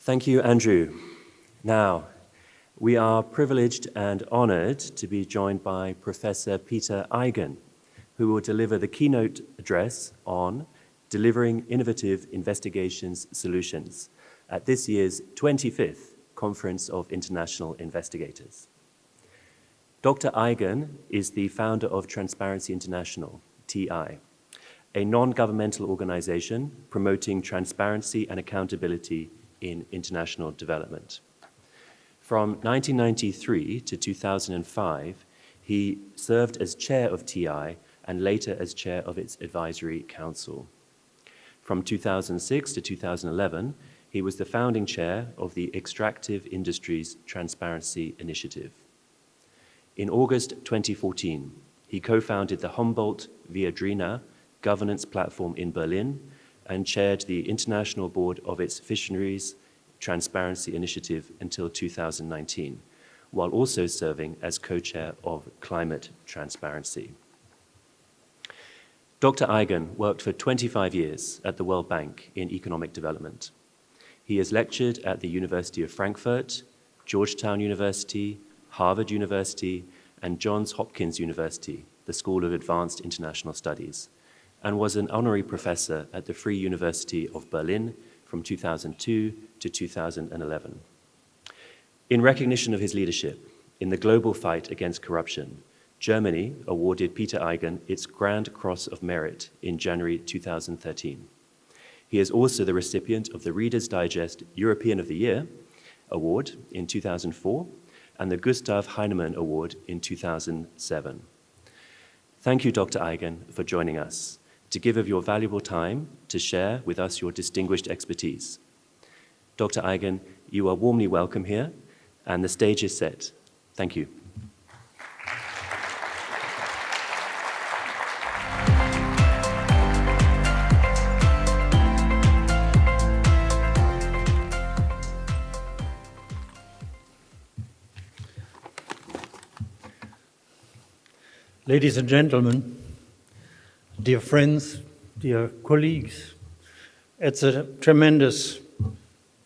Thank you, Andrew. Now, we are privileged and honored to be joined by Professor Peter Eigen, who will deliver the keynote address on delivering innovative investigations solutions at this year's 25th Conference of International Investigators. Dr. Eigen is the founder of Transparency International, TI, a non-governmental organization promoting transparency and accountability in international development. From 1993 to 2005, he served as chair of TI and later as chair of its advisory council. From 2006 to 2011, he was the founding chair of the Extractive Industries Transparency Initiative. In August 2014, he co-founded the Humboldt Viadrina governance platform in Berlin and chaired the international board of its Fisheries Transparency Initiative until 2019, while also serving as co-chair of Climate Transparency. Dr. Eigen worked for 25 years at the World Bank in economic development. He has lectured at the University of Frankfurt, Georgetown University, Harvard University, and Johns Hopkins University, the School of Advanced International Studies, and was an honorary professor at the Free University of Berlin from 2002 to 2011. In recognition of his leadership in the global fight against corruption, Germany awarded Peter Eigen its Grand Cross of Merit in January 2013. He is also the recipient of the Reader's Digest European of the Year Award in 2004 and the Gustav Heinemann Award in 2007. Thank you, Dr. Eigen, for joining us, to give of your valuable time to share with us your distinguished expertise. Dr. Eigen, you are warmly welcome here, and the stage is set. Thank you. Ladies and gentlemen, dear friends, dear colleagues, it's a tremendous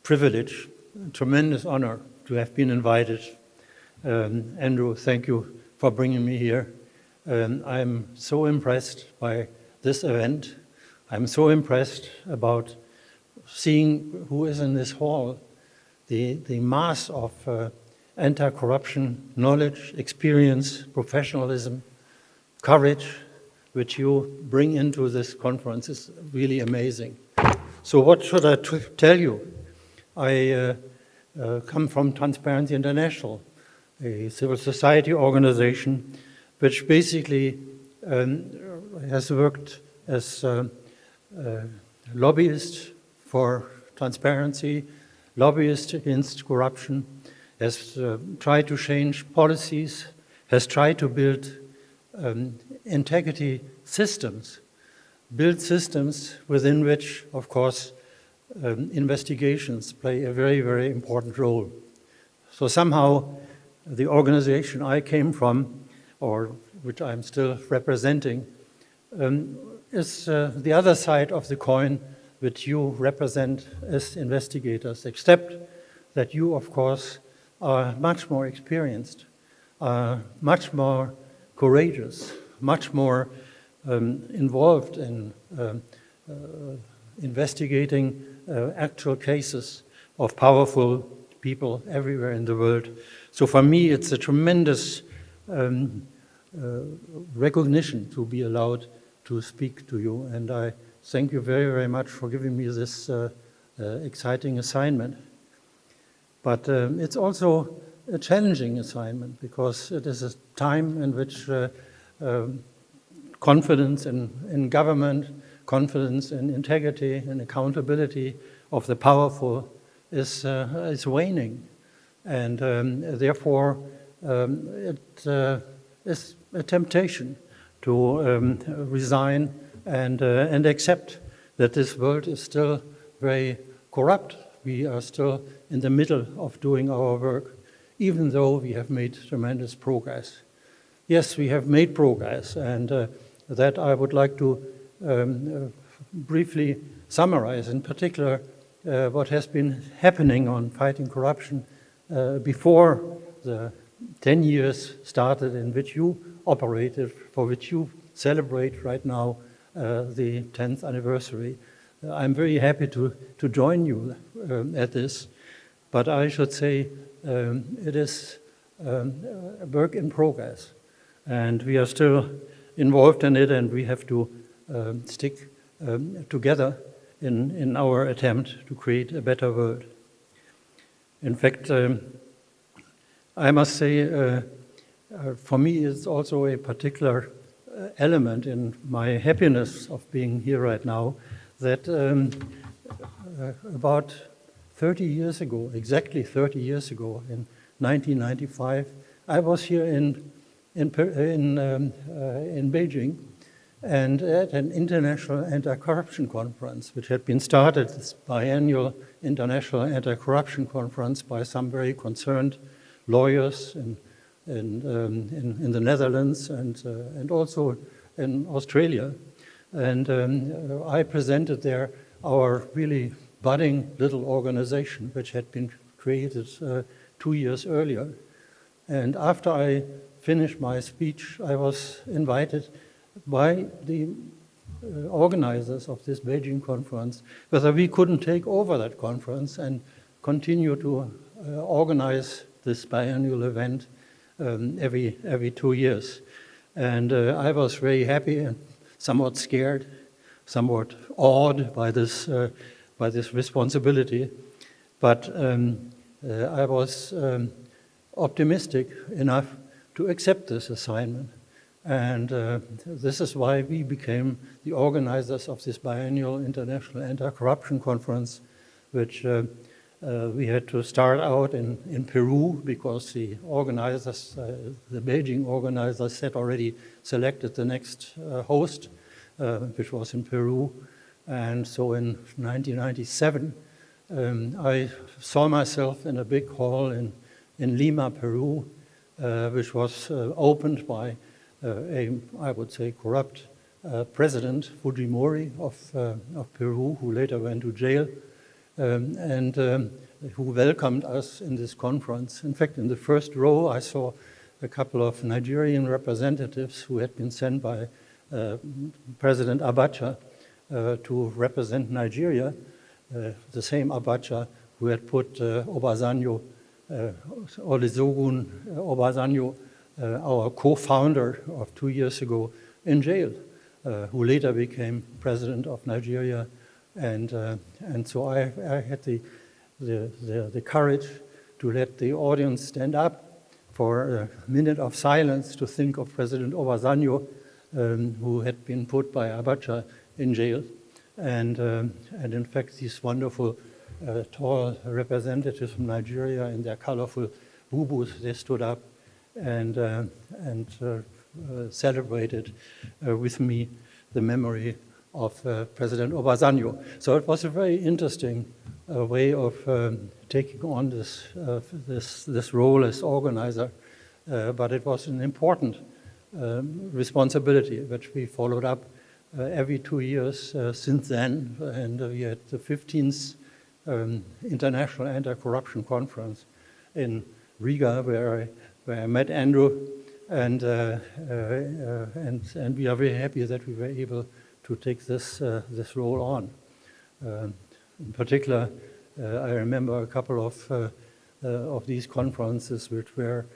privilege, a tremendous honor to have been invited. Andrew, thank you for bringing me here. I'm so impressed by this event. I'm so impressed about seeing who is in this hall, the mass of anti-corruption knowledge, experience, professionalism, courage, which you bring into this conference is really amazing. So what should I tell you? I come from Transparency International, a civil society organization which basically has worked as a lobbyist for transparency, lobbyist against corruption, has tried to change policies, has tried to build integrity systems, build systems within which, of course, investigations play a very, very important role. So somehow the organization I came from, or which I'm still representing, is the other side of the coin which you represent as investigators, except that you, of course, are much more experienced, much more courageous, much more involved in investigating actual cases of powerful people everywhere in the world. So for me, it's a tremendous recognition to be allowed to speak to you. And I thank you very, very much for giving me this exciting assignment. But it's also a challenging assignment because it is a time in which confidence in government, confidence in integrity and accountability of the powerful is waning. And therefore, it is a temptation to resign and accept that this world is still very corrupt. We are still in the middle of doing our work, even though we have made tremendous progress. Yes, we have made progress, and that I would like to briefly summarize. In particular, what has been happening on fighting corruption before the 10 years started in which you operated, for which you celebrate right now the 10th anniversary. I'm very happy to join you at this, but I should say it is a work in progress, and we are still involved in it, and we have to stick together in our attempt to create a better world. In fact, I must say, for me, it's also a particular element in my happiness of being here right now, that about 30 years ago, exactly 30 years ago, in 1995, I was here in Beijing, and at an international anti-corruption conference, which had been started, this biannual international anti-corruption conference, by some very concerned lawyers in the Netherlands and also in Australia. And I presented there our really budding little organization, which had been created 2 years earlier. And after I finished my speech, I was invited by the organizers of this Beijing conference whether we couldn't take over that conference and continue to organize this biannual event every 2 years. And I was very happy and somewhat scared, somewhat awed by this responsibility. But I was optimistic enough to accept this assignment. And this is why we became the organizers of this biannual international anti-corruption conference, which we had to start out in Peru, because the organizers, the Beijing organizers, had already selected the next host, which was in Peru. And so in 1997, I saw myself in a big hall in Lima, Peru, which was opened by I would say, corrupt president, Fujimori of Peru, who later went to jail, and who welcomed us in this conference. In fact, in the first row, I saw a couple of Nigerian representatives who had been sent by President Abacha to represent Nigeria, the same Abacha who had put Olusegun Obasanjo, our co-founder of 2 years ago, in jail, who later became president of Nigeria. And so I had the courage to let the audience stand up for a minute of silence to think of President Obasanjo, who had been put by Abacha in jail. And in fact, these wonderful tall representatives from Nigeria in their colorful bubus, they stood up and celebrated with me the memory of President Obasanjo. So it was a very interesting way of taking on this role as organizer, but it was an important responsibility which we followed up every 2 years since then, and we had the 15th International Anti-Corruption Conference in Riga, where I met Andrew, and we are very happy that we were able to take this role on. In particular, I remember a couple of these conferences which were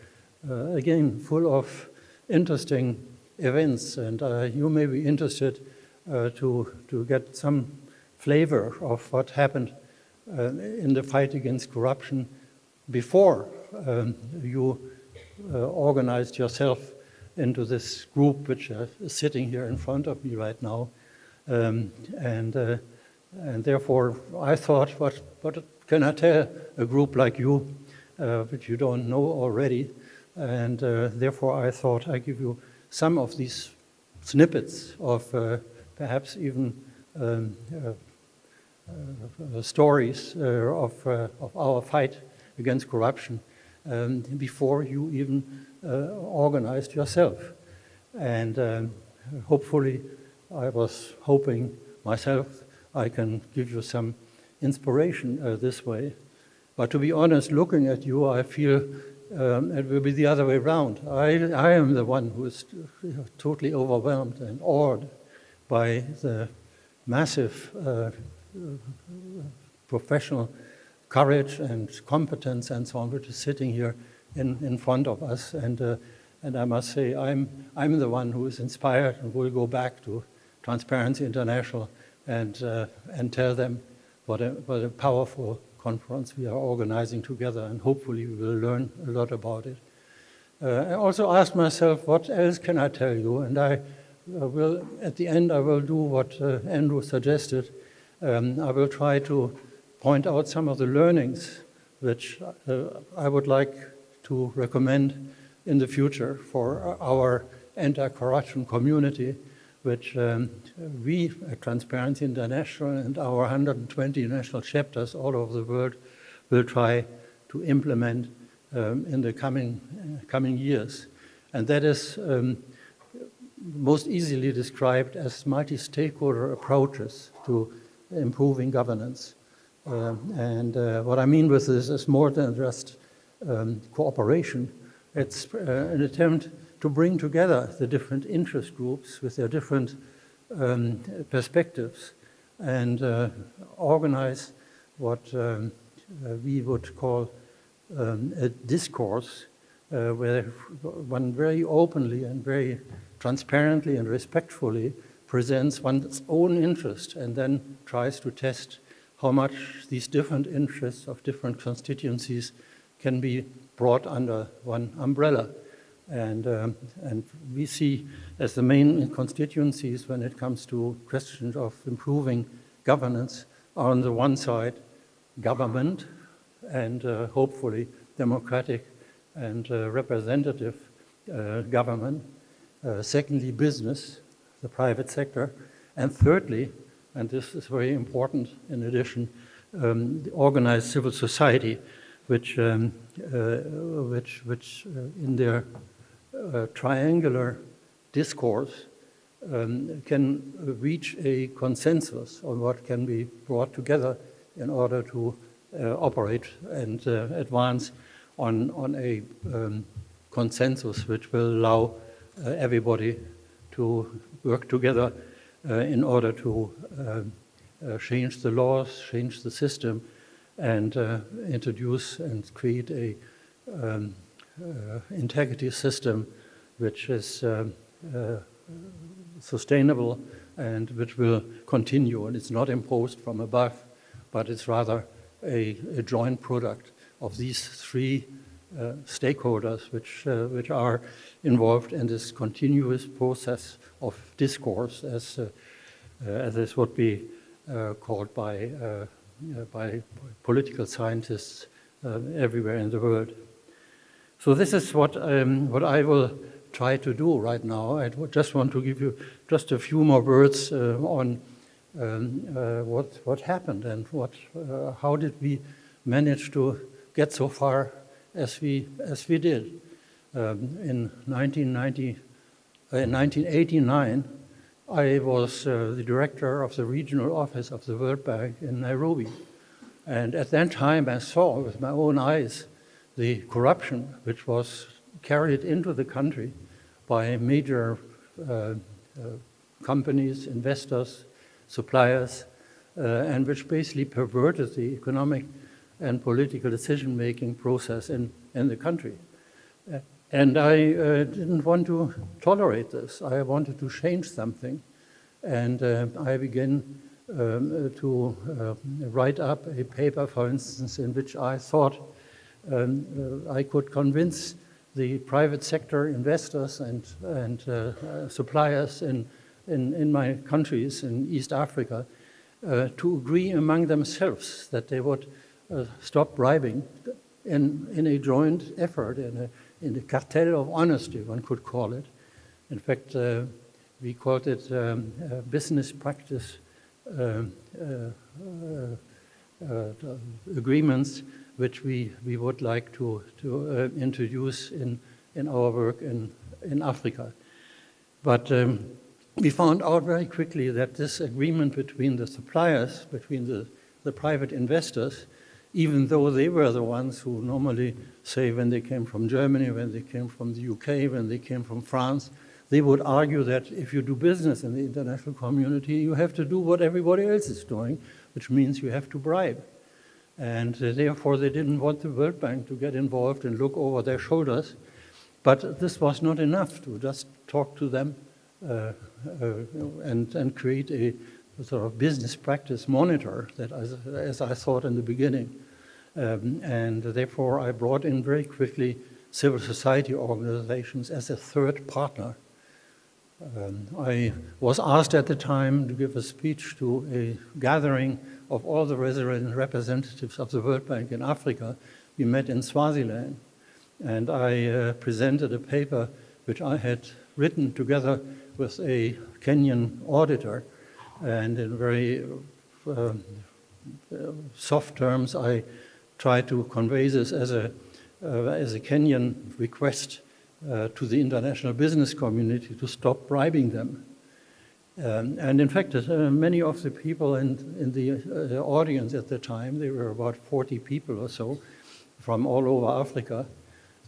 again full of interesting events, and you may be interested to get some flavor of what happened in the fight against corruption before you organized yourself into this group which is sitting here in front of me right now. And therefore, I thought, what can I tell a group like you, which you don't know already? And therefore, I thought I'd give you some of these snippets of perhaps even stories of our fight against corruption before you even organized yourself. And hopefully, I was hoping myself I can give you some inspiration this way. But to be honest, looking at you, I feel it will be the other way around. I am the one who is totally overwhelmed and awed by the massive professional courage and competence and so on, which is sitting here in front of us. And I must say, I'm the one who is inspired and will go back to Transparency International and tell them what a powerful conference we are organizing together, and hopefully we will learn a lot about it. I also asked myself, what else can I tell you? And I will, at the end, I will do what Andrew suggested. I will try to point out some of the learnings which I would like to recommend in the future for our anti-corruption community, which we at Transparency International and our 120 national chapters all over the world will try to implement in the coming years. And that is most easily described as multi-stakeholder approaches to improving governance. What I mean with this is more than just cooperation. It's an attempt to bring together the different interest groups with their different perspectives and organize what we would call a discourse where one very openly and very transparently and respectfully presents one's own interest and then tries to test how much these different interests of different constituencies can be brought under one umbrella. And we see as the main constituencies when it comes to questions of improving governance are on the one side government and hopefully democratic and representative government. Secondly, business, the private sector. And thirdly, and this is very important in addition, the organized civil society, which in their triangular discourse can reach a consensus on what can be brought together in order to operate and advance on a consensus which will allow everybody to work together in order to change the laws, change the system, and introduce and create a integrity system which is sustainable and which will continue. And it's not imposed from above, but it's rather a joint product of these three stakeholders which are involved in this continuous process of discourse, as this would be called by political scientists everywhere in the world. So this is what I will try to do right now. I just want to give you just a few more words on what happened and how did we manage to get so far as we did. In 1989, I was the director of the regional office of the World Bank in Nairobi. And at that time, I saw with my own eyes the corruption which was carried into the country by major companies, investors, suppliers, and which basically perverted the economic and political decision-making process in the country. And I didn't want to tolerate this. I wanted to change something. And I began to write up a paper, for instance, in which I thought I could convince the private sector investors and suppliers in my countries in East Africa to agree among themselves that they would stop bribing in a joint effort, in a cartel of honesty, one could call it. In fact, we called it business practice agreements, which we would like to introduce in our work in Africa. But we found out very quickly that this agreement between the suppliers, between the the private investors, even though they were the ones who normally say when they came from Germany, when they came from the UK, when they came from France, they would argue that if you do business in the international community, you have to do what everybody else is doing, which means you have to bribe. And therefore, they didn't want the World Bank to get involved and look over their shoulders. But this was not enough to just talk to them and create a sort of business practice monitor that, as I thought in the beginning. And therefore, I brought in very quickly civil society organizations as a third partner. I was asked at the time to give a speech to a gathering of all the resident representatives of the World Bank in Africa. We met in Swaziland, and I presented a paper which I had written together with a Kenyan auditor, and in very soft terms, I tried to convey this as a Kenyan request to the international business community to stop bribing them. And in fact, many of the people in the audience at the time, there were about 40 people or so from all over Africa,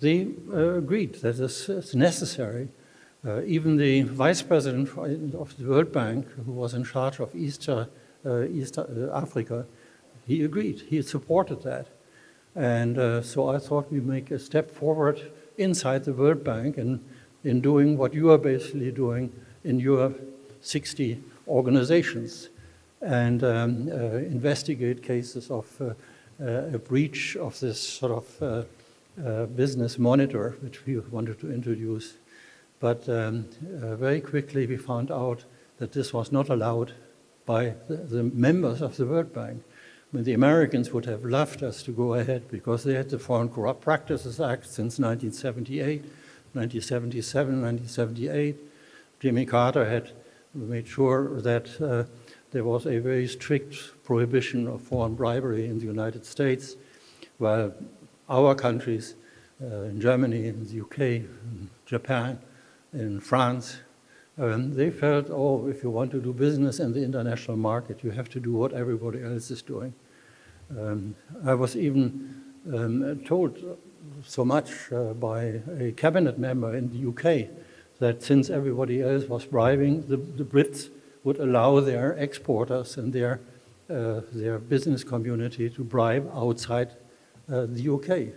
they agreed that this is necessary. Even the vice president of the World Bank, who was in charge of East Africa, he agreed, he supported that. And so I thought we'd make a step forward inside the World Bank and in doing what you are basically doing in your 60 organizations and investigate cases of a breach of this sort of business monitor, which we wanted to introduce. But very quickly we found out that this was not allowed by the members of the World Bank. I mean, the Americans would have loved us to go ahead because they had the Foreign Corrupt Practices Act since 1978, 1977, 1978. Jimmy Carter had made sure that there was a very strict prohibition of foreign bribery in the United States, while our countries, in Germany, in the UK, in Japan, in France, they felt, oh, if you want to do business in the international market, you have to do what everybody else is doing. I was even told so much by a cabinet member in the UK that since everybody else was bribing, the Brits would allow their exporters and their business community to bribe outside the UK.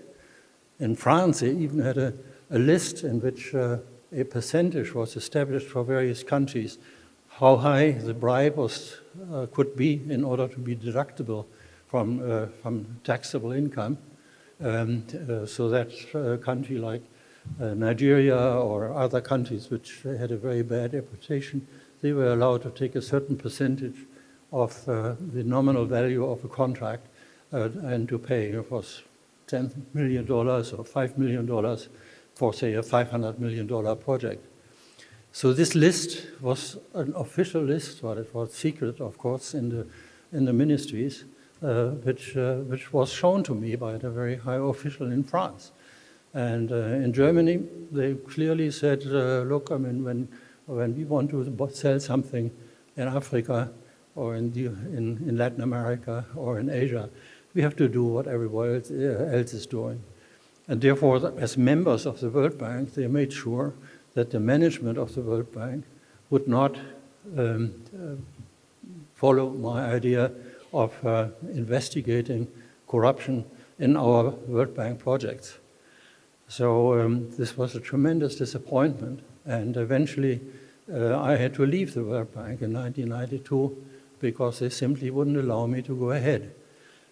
In France, they even had a list in which a percentage was established for various countries, how high the bribe could be in order to be deductible from taxable income, so that a country like Nigeria or other countries which had a very bad reputation, they were allowed to take a certain percentage of the nominal value of a contract and to pay. It was $10 million or $5 million for, say, a $500 million project. So this list was an official list, but it was secret, of course, in the ministries, which was shown to me by the very high official in France. And in Germany, they clearly said, look, I mean, when we want to sell something in Africa or in Latin America or in Asia, we have to do what everybody else is doing. And therefore, as members of the World Bank, they made sure that the management of the World Bank would not follow my idea of investigating corruption in our World Bank projects. So this was a tremendous disappointment, and eventually I had to leave the World Bank in 1992 because they simply wouldn't allow me to go ahead.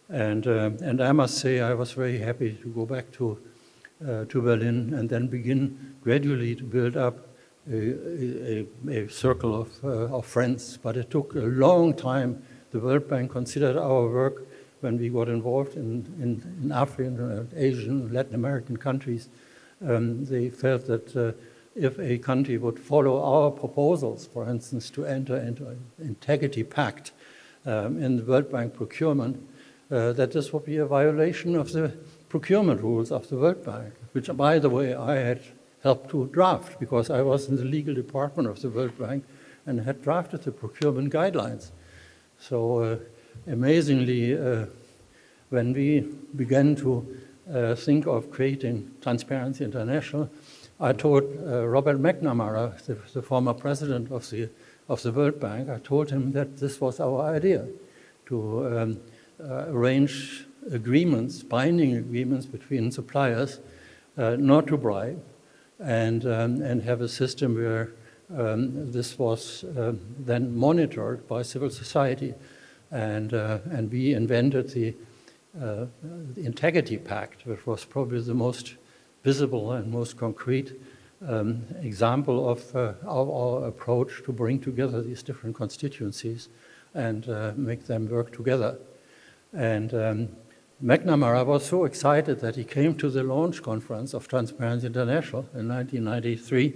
And I must say I was very happy to go back to Berlin and then begin gradually to build up a circle of friends. But it took a long time. The World Bank considered our work when we got involved in African, Asian, Latin American countries. They felt that if a country would follow our proposals, for instance, to enter into an integrity pact in the World Bank procurement, that this would be a violation of the procurement rules of the World Bank, which, by the way, I had helped to draft because I was in the legal department of the World Bank and had drafted the procurement guidelines. So amazingly, when we began to think of creating Transparency International, I told Robert McNamara, the former president of the World Bank, I told him that this was our idea, to arrange agreements, binding agreements between suppliers, not to bribe, and have a system where this was then monitored by civil society. And we invented the Integrity Pact, which was probably the most visible and most concrete example of our approach to bring together these different constituencies and make them work together. And McNamara was so excited that he came to the launch conference of Transparency International in 1993,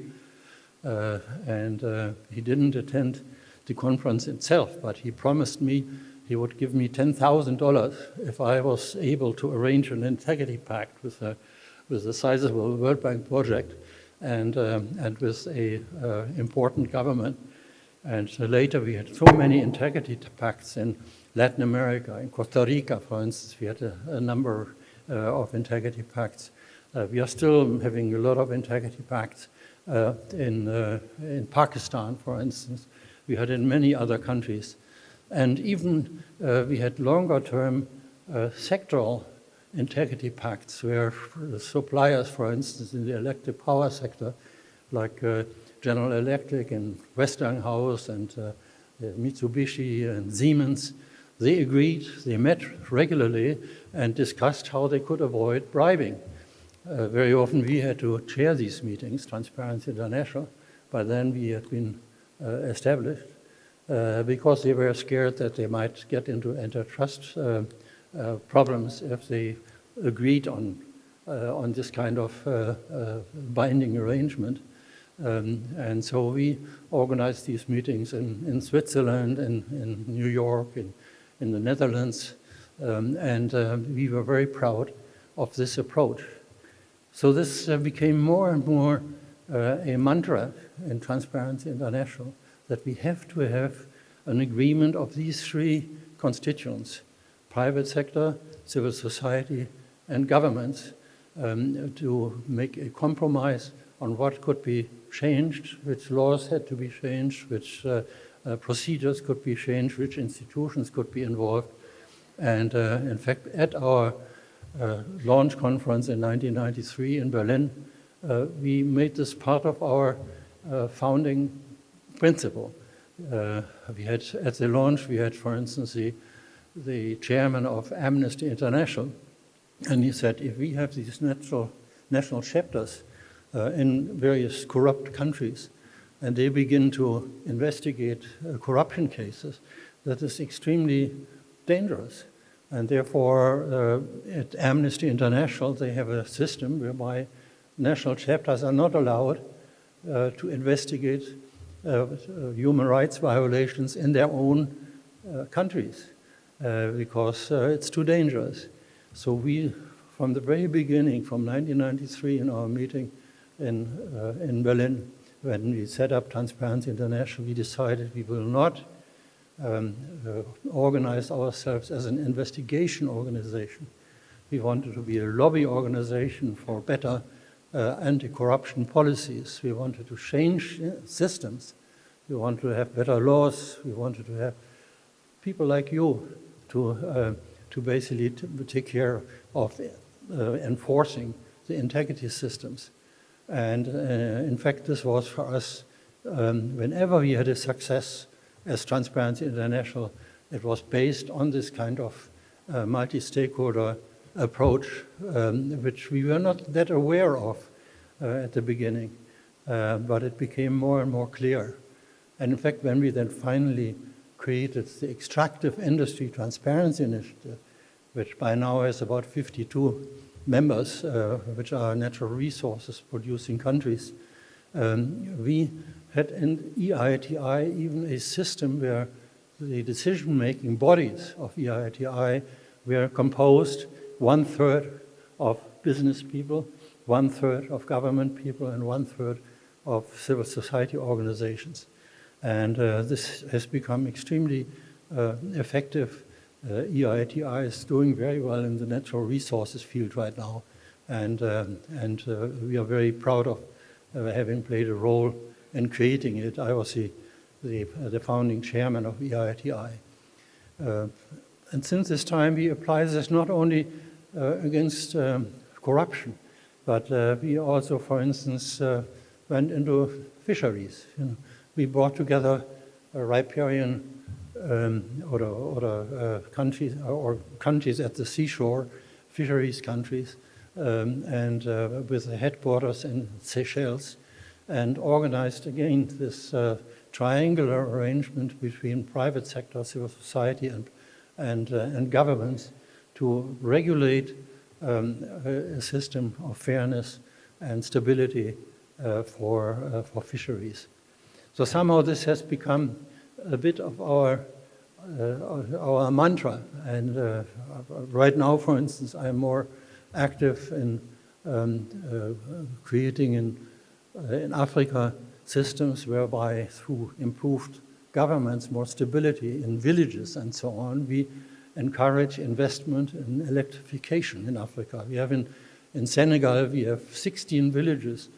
and he didn't attend the conference itself, but he promised me he would give me $10,000 if I was able to arrange an integrity pact with a sizable World Bank project and with a important government. And later we had so many integrity pacts in Latin America. In Costa Rica, for instance, we had a number of integrity pacts. We are still having a lot of integrity pacts in Pakistan, for instance. We had in many other countries. And even we had longer-term sectoral integrity pacts where the suppliers, for instance, in the electric power sector, like General Electric and Westinghouse and Mitsubishi and Siemens, they agreed, they met regularly and discussed how they could avoid bribing. Very often we had to chair these meetings, Transparency International. By then we had been established because they were scared that they might get into antitrust problems if they agreed on this kind of binding arrangement. And so we organized these meetings in Switzerland, in New York, in the Netherlands, and we were very proud of this approach. So this became more and more a mantra in Transparency International, that we have to have an agreement of these three constituents: private sector, civil society, and governments, to make a compromise on what could be changed, which laws had to be changed, which procedures could be changed, which institutions could be involved. And in fact, at our launch conference in 1993 in Berlin, we made this part of our founding principle. We had, at the launch, we had, for instance, the chairman of Amnesty International, and he said, if we have these national chapters in various corrupt countries, and they begin to investigate corruption cases, that is extremely dangerous. And therefore, at Amnesty International, they have a system whereby national chapters are not allowed to investigate human rights violations in their own countries because it's too dangerous. So we, from the very beginning, from 1993 in our meeting in Berlin, when we set up Transparency International, we decided we will not organize ourselves as an investigation organization. We wanted to be a lobby organization for better anti-corruption policies. We wanted to change systems. We wanted to have better laws. We wanted to have people like you to basically take care of enforcing the integrity systems. And in fact, this was for us, whenever we had a success as Transparency International, it was based on this kind of multi-stakeholder approach, which we were not that aware of at the beginning, but it became more and more clear. And in fact, when we then finally created the Extractive Industry Transparency Initiative, which by now has about 52 members, which are natural resources producing countries, we had in EITI even a system where the decision-making bodies of EITI were composed 1/3 of business people, 1/3 of government people, and 1/3 of civil society organizations. And this has become extremely effective EITI is doing very well in the natural resources field right now, and we are very proud of having played a role in creating it. I was the founding chairman of EITI. And since this time, we apply this not only against corruption, but we also, for instance, went into fisheries. You know, we brought together riparian countries or countries at the seashore, fisheries countries, and with the headquarters in Seychelles, and organized again this triangular arrangement between private sector, civil society, and governments to regulate a system of fairness and stability for fisheries. So somehow this has become a bit of our mantra. And right now, for instance, I'm more active in creating in Africa systems whereby through improved governments, more stability in villages and so on, we encourage investment in electrification in Africa. We have in Senegal, we have 16 villages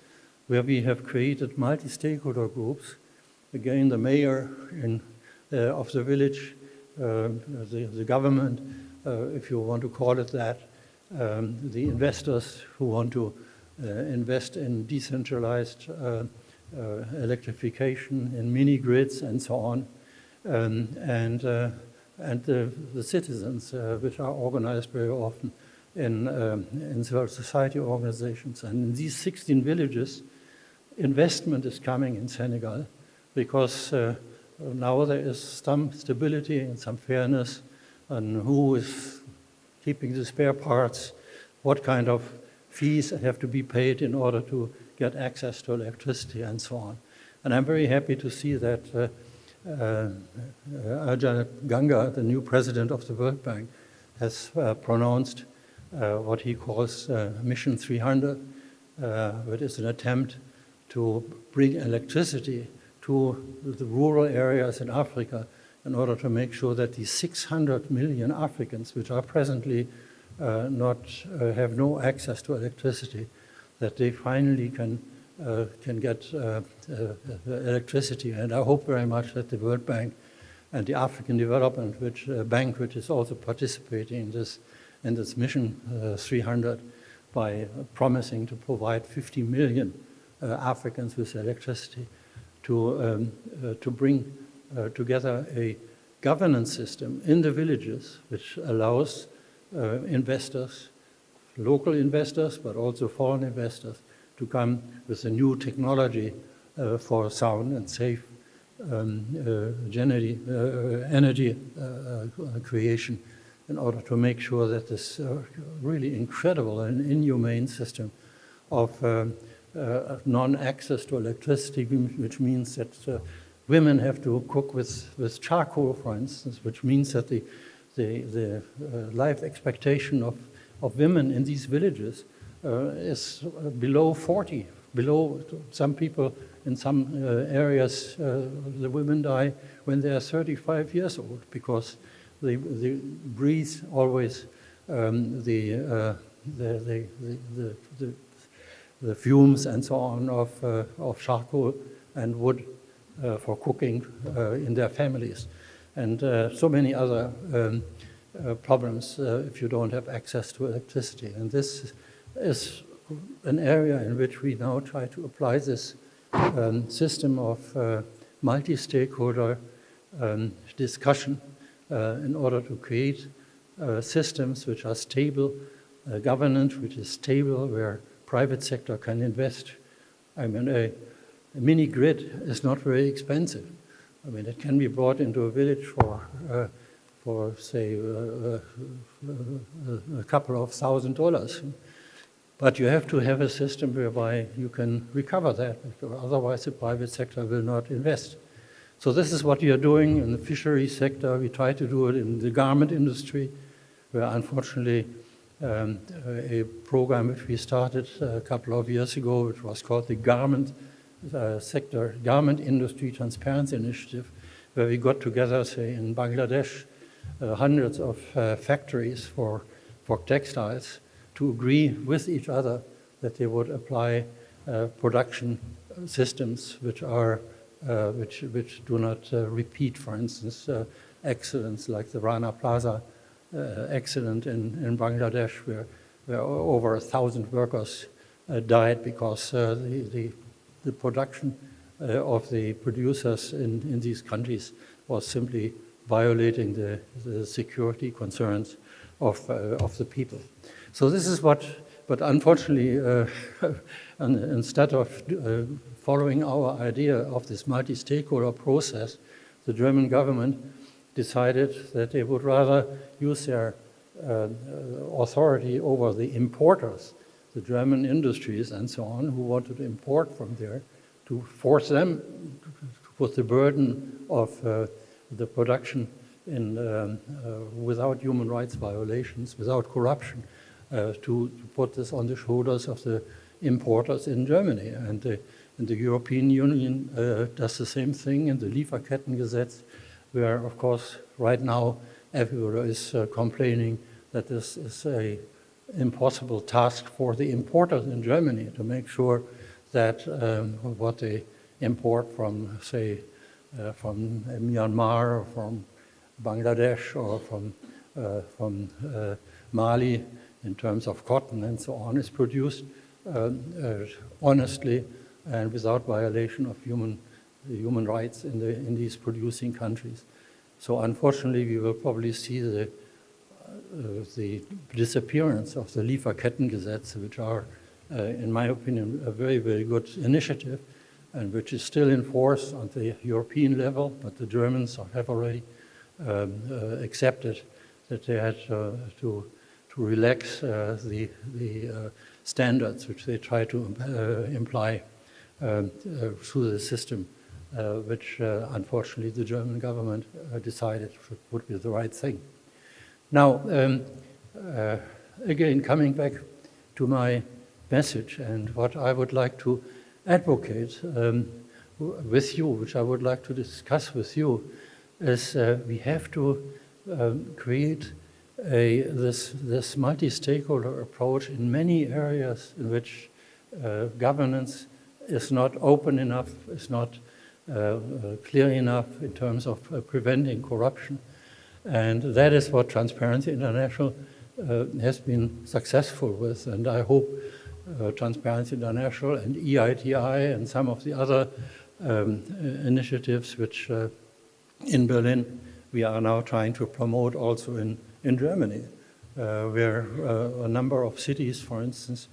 where we have created multi-stakeholder groups. Again, the mayor of the village, the government, if you want to call it that, the investors who want to invest in decentralized electrification, in mini grids and so on, and the citizens, which are organized very often in civil society organizations. And in these 16 villages, investment is coming in Senegal because now there is some stability and some fairness on who is keeping the spare parts, what kind of fees have to be paid in order to get access to electricity and so on. And I'm very happy to see that Eigen Ganga, the new president of the World Bank, has pronounced what he calls Mission 300, which is an attempt to bring electricity to the rural areas in Africa in order to make sure that the 600 million Africans, which are presently have no access to electricity, that they finally can get electricity. And I hope very much that the World Bank and the African Development Bank, which is also participating in this Mission 300, by promising to provide 50 million Africans with electricity, to bring together a governance system in the villages which allows investors, local investors, but also foreign investors, to come with a new technology for sound and safe energy creation in order to make sure that this really incredible and inhumane system of non-access to electricity, which means that women have to cook with charcoal, for instance, which means that the life expectation of women in these villages is below 40. Below some people in some areas, the women die when they are 35 years old because they breathe always the fumes and so on of charcoal and wood for cooking in their families, and so many other problems if you don't have access to electricity. And this is an area in which we now try to apply this system of multi-stakeholder discussion in order to create systems which are stable, governance which is stable, where private sector can invest. I mean, a mini grid is not very expensive. I mean, it can be brought into a village for say, a couple of $1,000. But you have to have a system whereby you can recover that, because otherwise the private sector will not invest. So this is what we are doing in the fishery sector. We try to do it in the garment industry, where unfortunately a program which we started a couple of years ago, which was called the Garment Industry Transparency Initiative, where we got together, say, in Bangladesh, hundreds of factories for textiles to agree with each other that they would apply production systems which do not repeat, for instance, accidents like the Rana Plaza accident in Bangladesh, where over 1,000 workers died because the production of the producers in these countries was simply violating the security concerns of the people. So this is what, but unfortunately, instead of following our idea of this multi-stakeholder process, the German government decided that they would rather use their authority over the importers, the German industries and so on, who wanted to import from there, to force them to put the burden of the production without human rights violations, without corruption, to put this on the shoulders of the importers in Germany. And the European Union does the same thing in the Lieferkettengesetz, where, of course, right now everyone is complaining that this is an impossible task for the importers in Germany to make sure that what they import from, say, from Myanmar or from Bangladesh or from Mali in terms of cotton and so on is produced honestly and without violation of human rights in these producing countries. So unfortunately, we will probably see the disappearance of the Lieferkettengesetze, which are, in my opinion, a very, very good initiative, and which is still in force on the European level, but the Germans have already accepted that they had to relax the standards which they try to imply through the system, which unfortunately the German government decided would be the right thing. Now, again, coming back to my message and what I would like to advocate with you, which I would like to discuss with you, is we have to create this multi-stakeholder approach in many areas in which governance is not open enough, is not clear enough in terms of preventing corruption. And that is what Transparency International has been successful with. And I hope Transparency International and EITI and some of the other initiatives which in Berlin we are now trying to promote also in Germany, where a number of cities, for instance,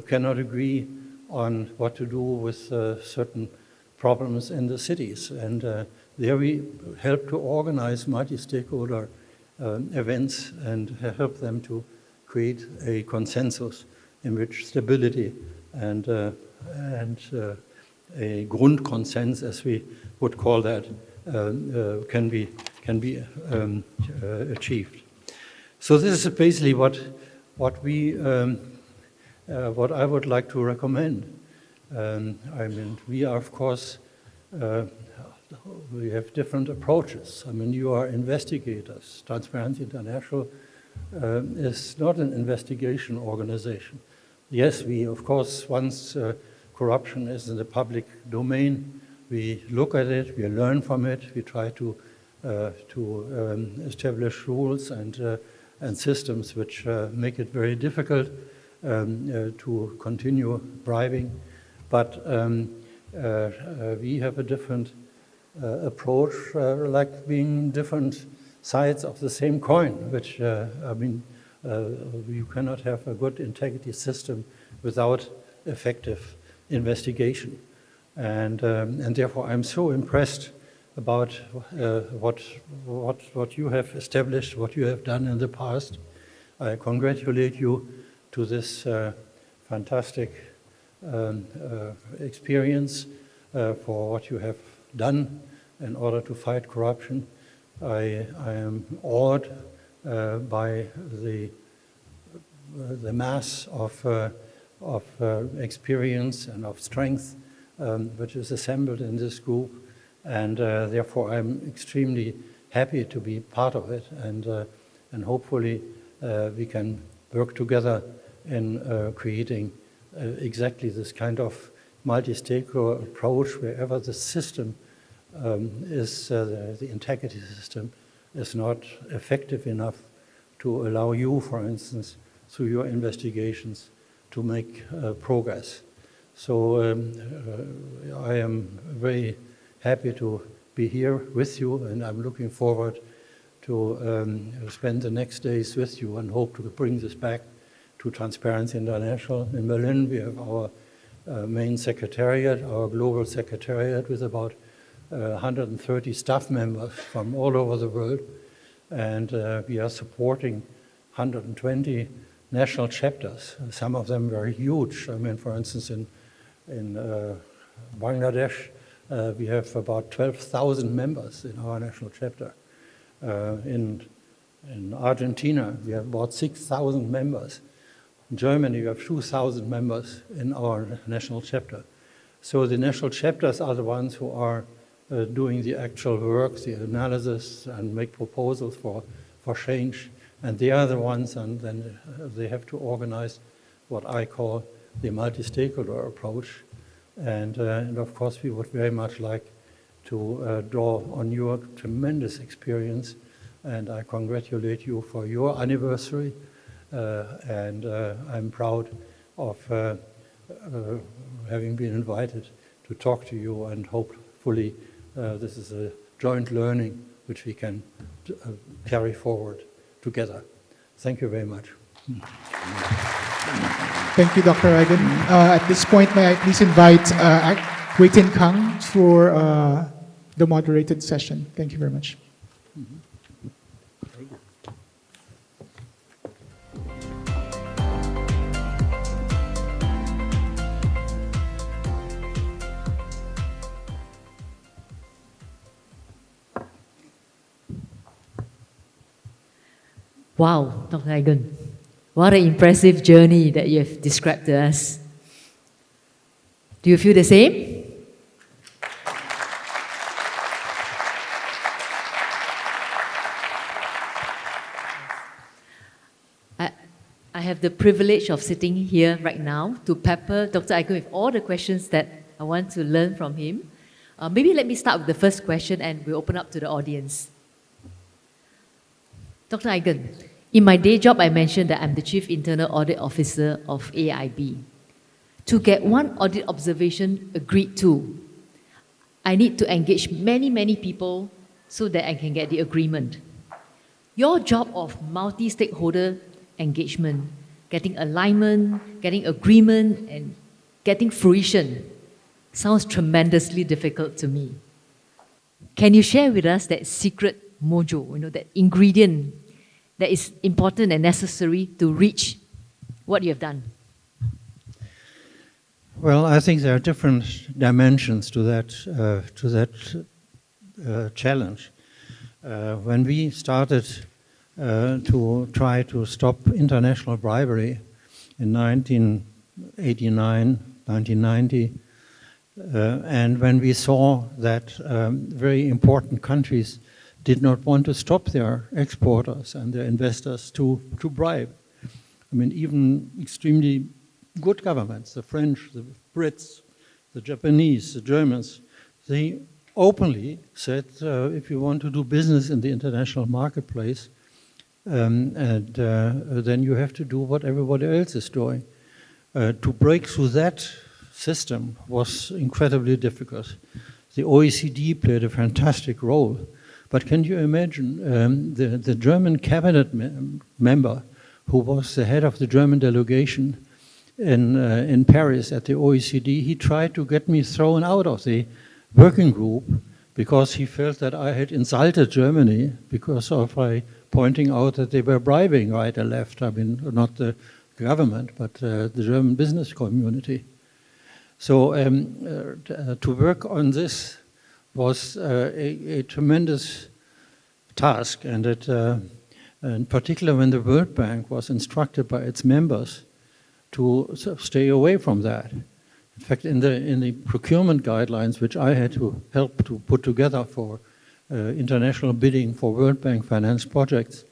cannot agree on what to do with certain problems in the cities. And there we help to organize multi-stakeholder events and help them to create a consensus in which stability and a Grundkonsens, as we would call that, can be achieved. So this is basically what I would like to recommend. I mean, we are, of course, we have different approaches. I mean, you are investigators. Transparency International is not an investigation organization. Yes, we, of course, once corruption is in the public domain, we look at it, we learn from it, we try to establish rules and systems which make it very difficult to continue bribing. But we have a different approach, like being different sides of the same coin, which, I mean, you cannot have a good integrity system without effective investigation. And therefore I'm so impressed about what you have established, what you have done in the past. I congratulate you to this fantastic experience for what you have done in order to fight corruption. I am awed by the mass of experience and of strength which is assembled in this group, and therefore I'm extremely happy to be part of it, and hopefully we can work together in creating exactly this kind of multi-stakeholder approach wherever the system the integrity system is not effective enough to allow you, for instance, through your investigations, to make progress. So I am very happy to be here with you, and I'm looking forward to spend the next days with you and hope to bring this back to Transparency International. In Berlin, we have our main secretariat, our global secretariat, with about 130 staff members from all over the world, and we are supporting 120 national chapters, some of them very huge. I mean, for instance, in Bangladesh, we have about 12,000 members in our national chapter. In Argentina, we have about 6,000 members. In Germany, we have 2,000 members in our national chapter. So the national chapters are the ones who are doing the actual work, the analysis, and make proposals for change. And they are the ones, and then they have to organize what I call the multi-stakeholder approach. And of course, we would very much like to draw on your tremendous experience. And I congratulate you for your anniversary. And I'm proud of having been invited to talk to you, and hopefully this is a joint learning which we can carry forward together. Thank you very much. Thank you, Dr. Eigen. At this point, may I please invite Wei Tin Kang for the moderated session. Thank you very much. Wow, Dr. Eigen, what an impressive journey that you have described to us. Do you feel the same? I have the privilege of sitting here right now to pepper Dr. Eigen with all the questions that I want to learn from him. Maybe let me start with the first question and we'll open up to the audience. Dr. Eigen, in my day job, I mentioned that I'm the Chief Internal Audit Officer of AIB. To get one audit observation agreed to, I need to engage many people so that I can get the agreement. Your job of multi-stakeholder engagement, getting alignment, getting agreement, and getting fruition sounds tremendously difficult to me. Can you share with us that secret mojo, that ingredient that is important and necessary to reach what you have done? Well, I think there are different dimensions to that challenge. When we started to try to stop international bribery in 1989, 1990, and when we saw that very important countries did not want to stop their exporters and their investors to bribe. I mean, even extremely good governments, the French, the Brits, the Japanese, the Germans, they openly said, if you want to do business in the international marketplace, then you have to do what everybody else is doing. To break through that system was incredibly difficult. The OECD played a fantastic role. But can you imagine the German cabinet member who was the head of the German delegation in Paris at the OECD, he tried to get me thrown out of the working group because he felt that I had insulted Germany because of my pointing out that they were bribing right and left. I mean, not the government, but the German business community. So to work on this was a tremendous task, and in particular when the World Bank was instructed by its members to stay away from that. In fact, in the procurement guidelines, which I had to help to put together for international bidding for World Bank finance projects,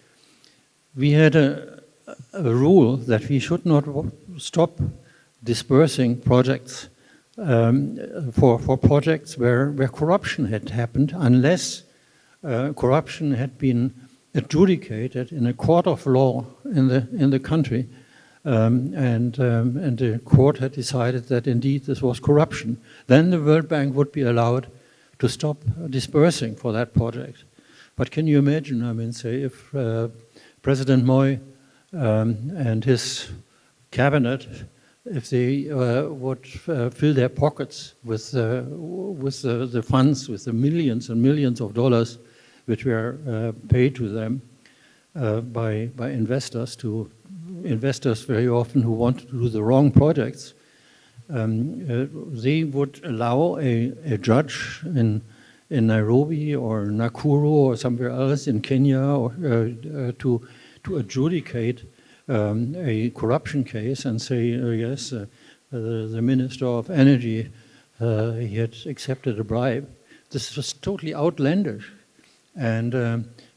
we had a rule that we should not stop dispersing projects for projects where corruption had happened unless corruption had been adjudicated in a court of law in the country, and the court had decided that indeed this was corruption. Then the World Bank would be allowed to stop dispersing for that project. But can you imagine, I mean, say if President Moy and his cabinet, if they would fill their pockets with the funds, with the millions and millions of dollars which were paid to them by investors, to investors very often who want to do the wrong projects, they would allow a judge in Nairobi or Nakuru or somewhere else in Kenya or, to adjudicate a corruption case and say, yes, the Minister of Energy, he had accepted a bribe. This was totally outlandish. And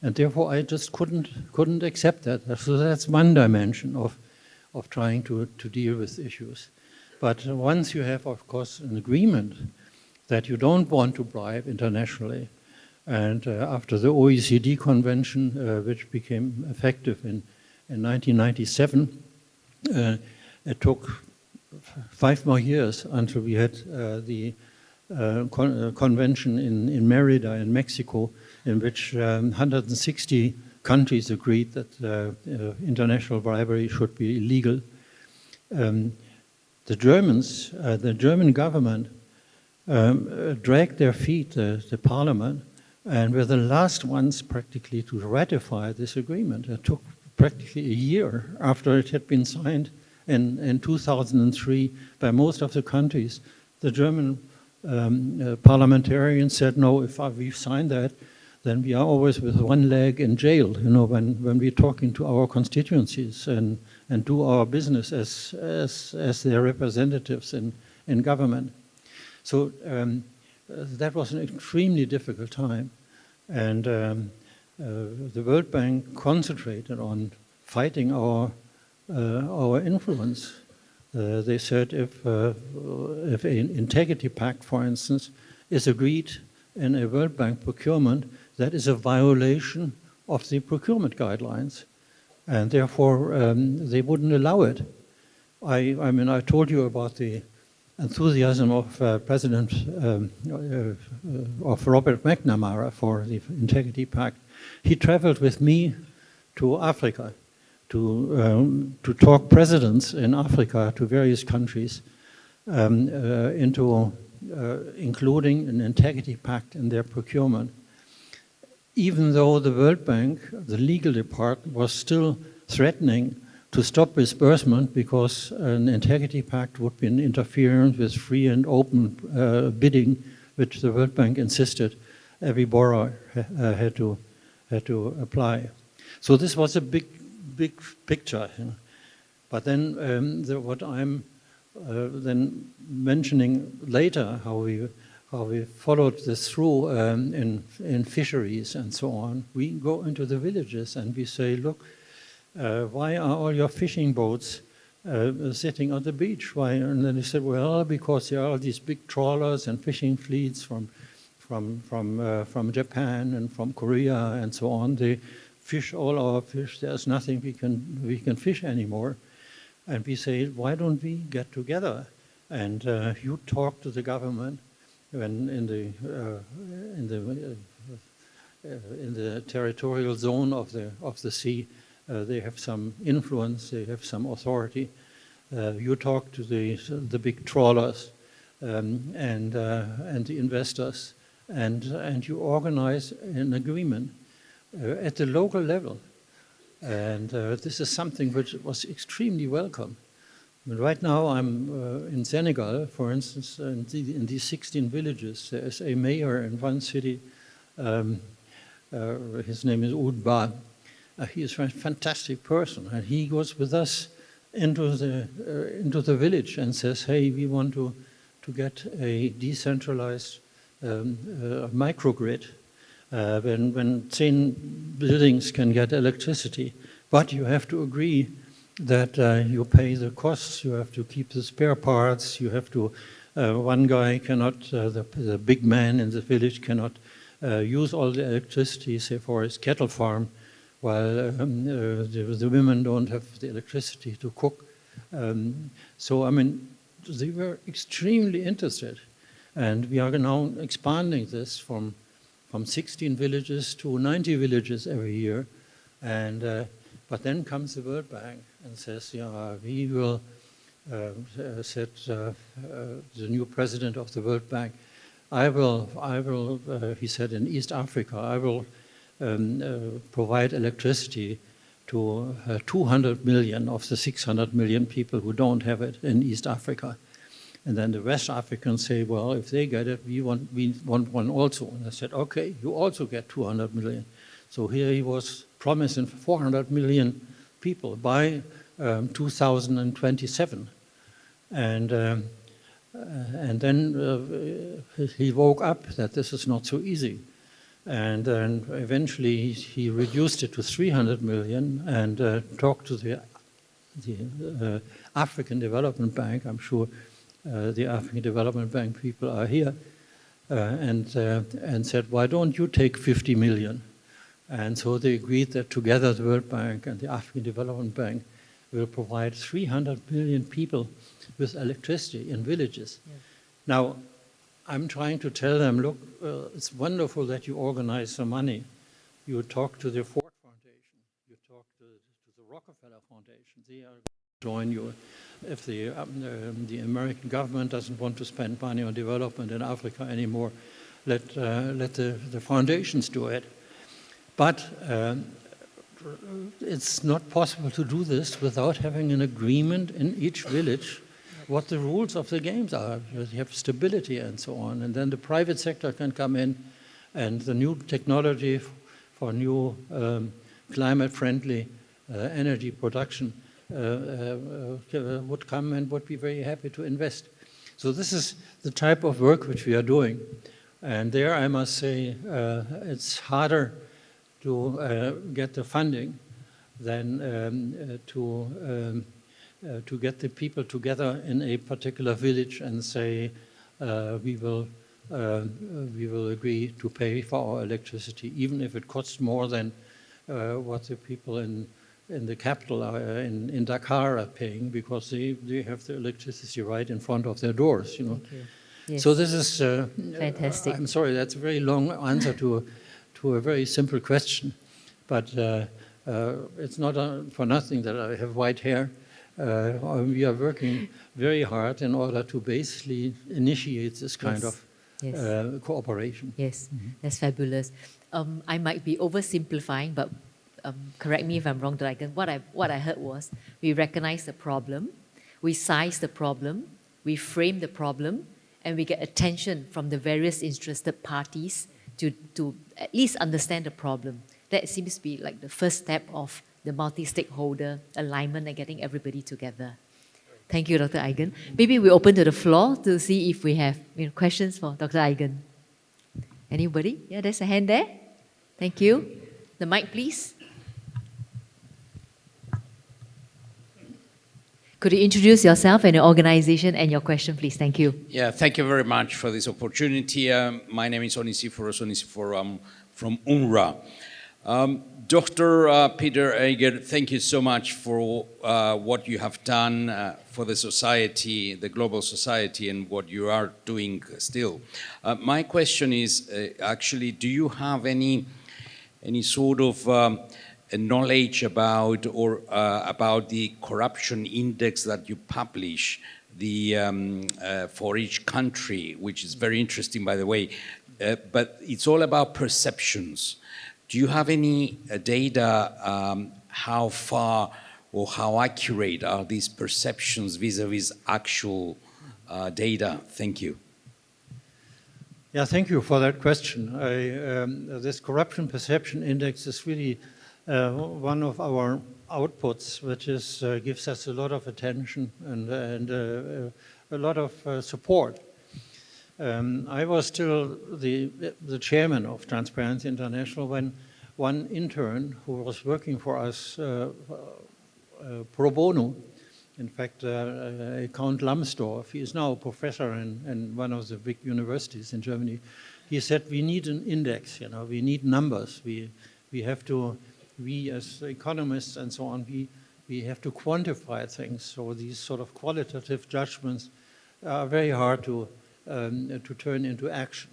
therefore I just couldn't accept that. So that's one dimension of trying to deal with issues. But once you have, of course, an agreement that you don't want to bribe internationally, and after the OECD convention, which became effective in 1997, it took 5 more years until we had the convention in Merida in Mexico, in which 160 countries agreed that international bribery should be illegal. The Germans, the German government, dragged their feet, the parliament, and were the last ones practically to ratify this agreement. It took practically a year after it had been signed in 2003 by most of the countries. The German parliamentarians said, no, if we've signed that, then we are always with one leg in jail, you know, when we're talking to our constituencies and do our business as their representatives in government. So that was an extremely difficult time. And the World Bank concentrated on fighting our influence. They said if an integrity pact, for instance, is agreed in a World Bank procurement, that is a violation of the procurement guidelines, and therefore they wouldn't allow it. I mean, I told you about the enthusiasm of President of Robert McNamara for the Integrity Pact. He traveled with me to Africa to talk presidents in Africa to various countries into including an Integrity Pact in their procurement. Even though the World Bank, the legal department, was still threatening to stop disbursement because an Integrity Pact would be an interference with free and open bidding, which the World Bank insisted every borrower had to apply. So this was a big picture. You know. But then what I'm then mentioning later, how we followed this through in fisheries and so on. We go into the villages and we say, look, why are all your fishing boats sitting on the beach? Why? And then they said, well, because there are all these big trawlers and fishing fleets from Japan and from Korea and so on. They fish all our fish. There's nothing we can fish anymore. And we say, why don't we get together and you talk to the government when in the territorial zone of the sea, they have some influence, they have some authority. You talk to the big trawlers and the investors, and you organize an agreement at the local level. And this is something which was extremely welcome. But right now I'm in Senegal, for instance, in these 16 villages. There is a mayor in one city. His name is Oudba. He is a fantastic person, and he goes with us into the village and says, "Hey, we want to get a decentralized microgrid when 10 buildings can get electricity, but you have to agree that you pay the costs, you have to keep the spare parts, you have to, one guy cannot, the big man in the village cannot use all the electricity, say for his cattle farm, while the women don't have the electricity to cook. So, I mean, they were extremely interested. And we are now expanding this from 16 villages to 90 villages every year. And, but then comes the World Bank and says, yeah, we will, said the new president of the World Bank, I will, he said in East Africa, I will provide electricity to 200 million of the 600 million people who don't have it in East Africa. And then the West Africans say, well, if they get it, we want one also. And I said, okay, you also get 200 million. So here he was promising 400 million people by 2027. And then he woke up that this is not so easy. And then eventually he reduced it to 300 million and talked to the African Development Bank. I'm sure the African Development Bank people are here, and said, why don't you take 50 million? And so they agreed that together the World Bank and the African Development Bank will provide 300 million people with electricity in villages. Yeah. Now, I'm trying to tell them, look, it's wonderful that you organize the money. You talk to the Ford Foundation, you talk to the Rockefeller Foundation, they are going to join you. If the American government doesn't want to spend money on development in Africa anymore, let the foundations do it. But it's not possible to do this without having an agreement in each village what the rules of the games are. You have stability and so on. And then the private sector can come in, and the new technology for new climate-friendly energy production would come and would be very happy to invest. So this is the type of work which we are doing. And there, I must say, it's harder to get the funding than to get the people together in a particular village and say, we will agree to pay for our electricity, even if it costs more than what the people in the capital in Dakar are paying, because they have the electricity right in front of their doors, you know. Yes. So this is fantastic. I'm sorry, that's a very long answer to a very simple question, but it's not for nothing that I have white hair. We are working very hard in order to basically initiate this kind of cooperation. Yes, that's fabulous. I might be oversimplifying, but correct me if I'm wrong, Dragon. What I heard was we recognize the problem, we size the problem, we frame the problem, and we get attention from the various interested parties to at least understand the problem. That seems to be like the first step of the multi-stakeholder alignment and getting everybody together. Thank you, Dr. Eigen. Maybe we open to the floor to see if we have questions for Dr. Eigen. Anybody? Yeah, there's a hand there. Thank you. The mic, please. Could you introduce yourself and your organization and your question, please? Thank you. Yeah, thank you very much for this opportunity. My name is Onisifor from UNRWA. Dr. Peter Eigen, thank you so much for what you have done for the society, the global society, and what you are doing still. My question is actually, do you have any sort of knowledge about or about the corruption index that you publish for each country, which is very interesting, by the way, but it's all about perceptions. Do you have any data how far or how accurate are these perceptions vis-a-vis actual data? Thank you. Yeah, thank you for that question. This corruption perception index is really one of our outputs, which gives us a lot of attention and a lot of support. I was still the chairman of Transparency International when one intern who was working for us pro bono, in fact, Count Lambsdorff, he is now a professor in one of the big universities in Germany. He said, we need an index, we need numbers. We have to, we as economists and so on, we have to quantify things. So these sort of qualitative judgments are very hard to turn into action.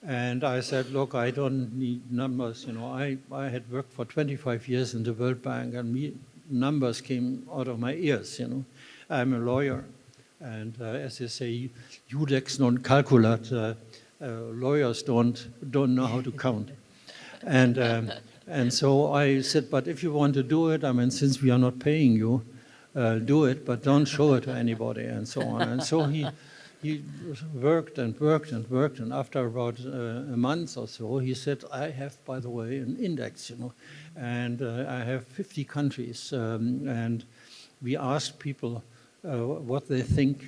And I said, look, I don't need numbers. I had worked for 25 years in the World Bank, and numbers came out of my ears. I'm a lawyer, and as they say, judex non calculat. Lawyers don't know how to count. And so I said, but if you want to do it, I mean, since we are not paying you, do it, but don't show it to anybody, and so on. And so he worked and worked and worked, and after about a month or so, he said, I have, by the way, an index, and I have 50 countries, and we asked people what they think,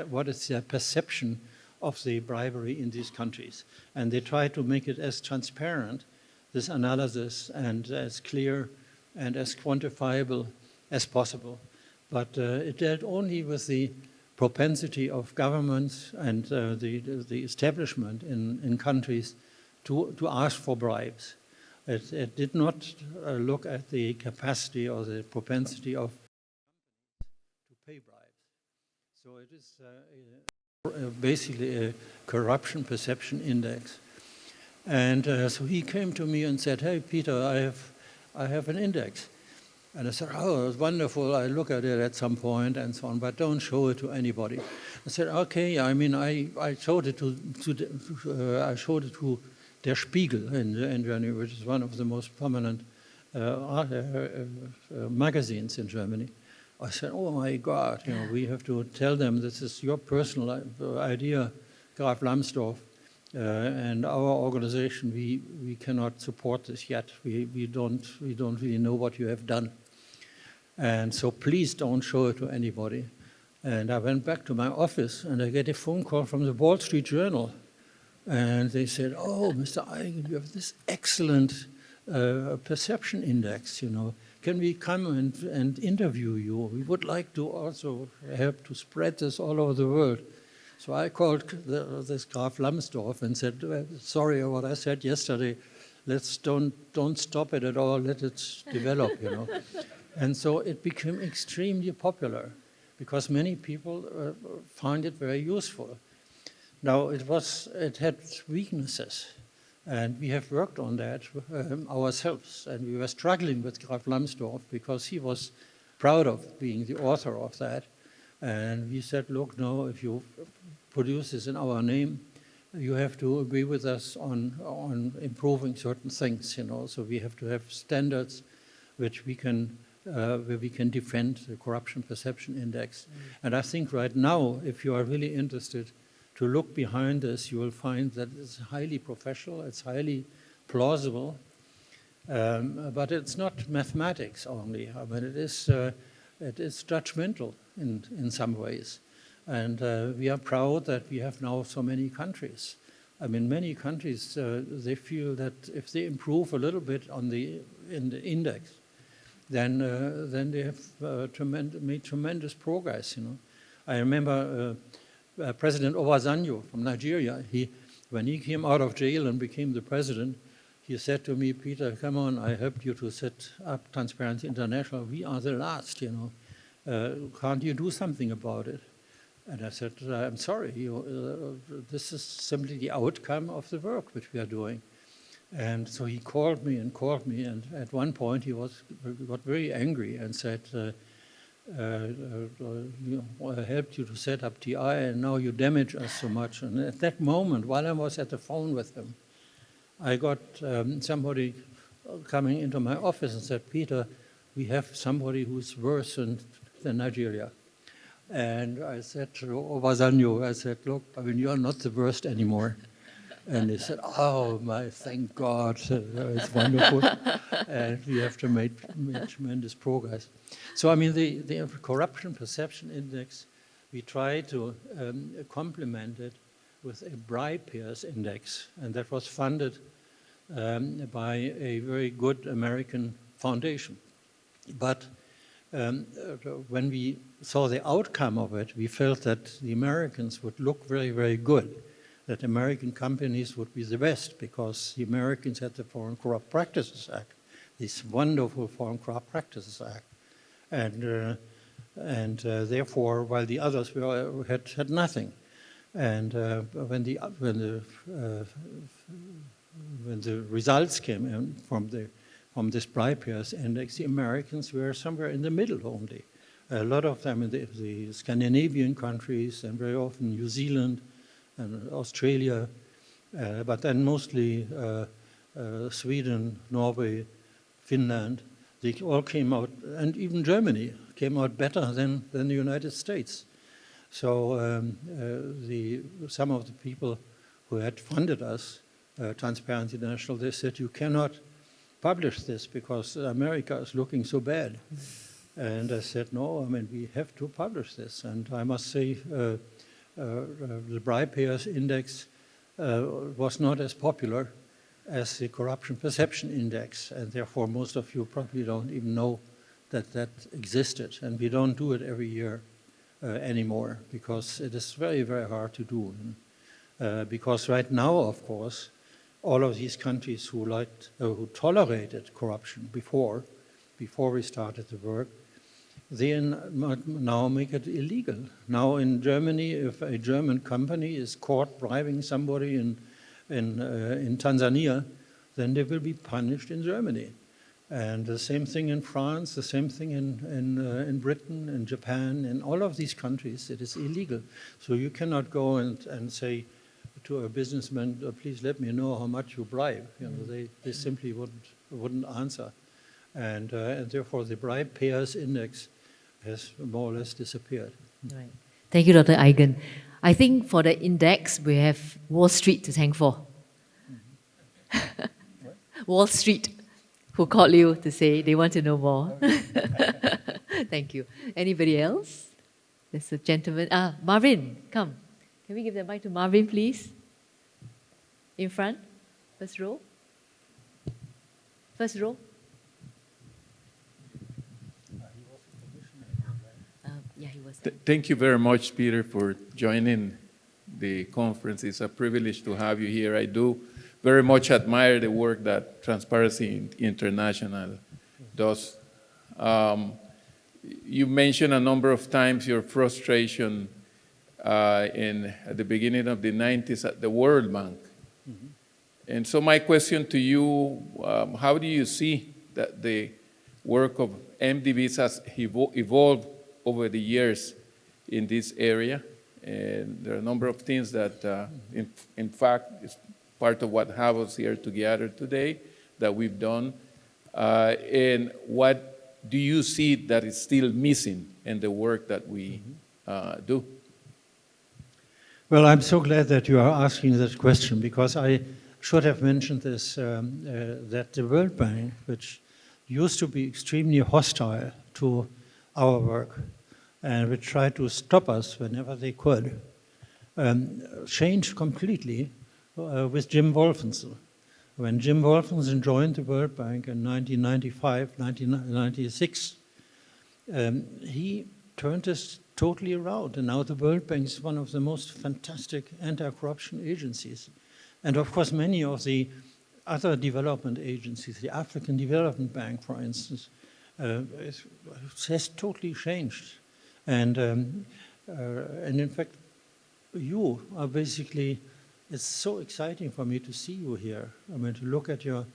what is their perception of the bribery in these countries. And they try to make it as transparent, this analysis, and as clear and as quantifiable as possible. But it dealt only with the propensity of governments and the establishment in countries to ask for bribes. It did not look at the capacity or the propensity of to pay bribes. So it is basically a corruption perception index. And so he came to me and said, hey, Peter, I have an index. And I said, oh, it's wonderful. I look at it at some point and so on, but don't show it to anybody. I said, okay. I mean, I showed it to Der Spiegel in Germany, which is one of the most prominent magazines in Germany. I said, oh my God, we have to tell them this is your personal idea, Graf Lambsdorff, and our organization. We cannot support this yet. We don't really know what you have done, and so please don't show it to anybody. And I went back to my office, and I get a phone call from the Wall Street Journal, and they said, oh, Mr. Eigen, you have this excellent perception index, Can we come and interview you? We would like to also help to spread this all over the world. So I called this Graf Lambsdorff and said, sorry what I said yesterday, let's don't stop it at all, let it develop, And so it became extremely popular because many people find it very useful. Now it had weaknesses. And we have worked on that ourselves. And we were struggling with Graf Lambsdorff because he was proud of being the author of that. And we said, look, no, if you produce this in our name, you have to agree with us on improving certain things, So we have to have standards which we can, where we can defend the corruption perception index. And I think right now, if you are really interested to look behind this, you will find that it's highly professional, it's highly plausible, but it's not mathematics only. I mean, it is judgmental in some ways. And we are proud that we have now so many countries. I mean, many countries, they feel that if they improve a little bit in the index, then they have made tremendous progress, I remember President Obasanjo from Nigeria, when he came out of jail and became the president, he said to me, Peter, come on, I helped you to set up Transparency International. We are the last, Can't you do something about it? And I said, I'm sorry, this is simply the outcome of the work which we are doing. And so he called me, and at one point he got very angry and said, I helped you to set up TI, and now you damage us so much. And at that moment, while I was at the phone with him, I got somebody coming into my office and said, Peter, we have somebody who's worse than Nigeria. And I said to Obasanjo, I said, look, I mean, you are not the worst anymore. And he said, oh, thank God, it's wonderful. And we have to make tremendous progress. So, I mean, the corruption perception index we try to complement it with a bribe pairs index, and that was funded by a very good American foundation. But when we saw the outcome of it, we felt that the Americans would look very, very good, that American companies would be the best, because the Americans had the Foreign Corrupt Practices Act, this wonderful Foreign Corrupt Practices Act. And therefore, while the others had nothing. And when the results came in from this bribe pairs index, the Americans were somewhere in the middle only. A lot of them in the Scandinavian countries, and very often New Zealand and Australia, but then mostly Sweden, Norway, Finland. They all came out, and even Germany came out better than the United States. So some of the people who had funded us, Transparency International, they said, you cannot publish this because America is looking so bad. And I said, no, I mean, we have to publish this. And I must say, the bribe payers index was not as popular as the corruption perception index, and therefore most of you probably don't even know that that existed. And we don't do it every year anymore, because it is very, very hard to do. Because right now, of course, all of these countries who tolerated corruption before we started the work, they now make it illegal. Now in Germany, if a German company is caught bribing somebody in Tanzania, then they will be punished in Germany. And the same thing in France, the same thing in Britain, in Japan, in all of these countries, it is illegal. So you cannot go and say to a businessman, please let me know how much you bribe. You know, they simply wouldn't answer. And therefore the bribe payers index has more or less disappeared. Right. Thank you, Dr. Eigen. I think for the index, we have Wall Street to thank for. Wall Street, who called you to say they want to know more. Thank you. Anybody else? There's a gentleman. Marvin, come. Can we give the mic to Marvin, please? In front, first row. First row. Yeah, he was. Thank you very much, Peter, for joining the conference. It's a privilege to have you here. I do very much admire the work that Transparency International does. You mentioned a number of times your frustration at the beginning of the 90s at the World Bank. Mm-hmm. And so my question to you, how do you see that the work of MDBs has evolved over the years in this area? And there are a number of things that, in fact, is part of what have us here together today that we've done. And what do you see that is still missing in the work that we do? Well, I'm so glad that you are asking this question, because I should have mentioned this, that the World Bank, which used to be extremely hostile to our work and which tried to stop us whenever they could, changed completely with Jim Wolfenson. When Jim Wolfenson joined the World Bank in 1995, 1996, he turned this totally around. And now the World Bank is one of the most fantastic anti-corruption agencies. And of course, many of the other development agencies, the African Development Bank, for instance, has totally changed. And in fact, you are basically, it's so exciting for me to see you here. I mean, to look at your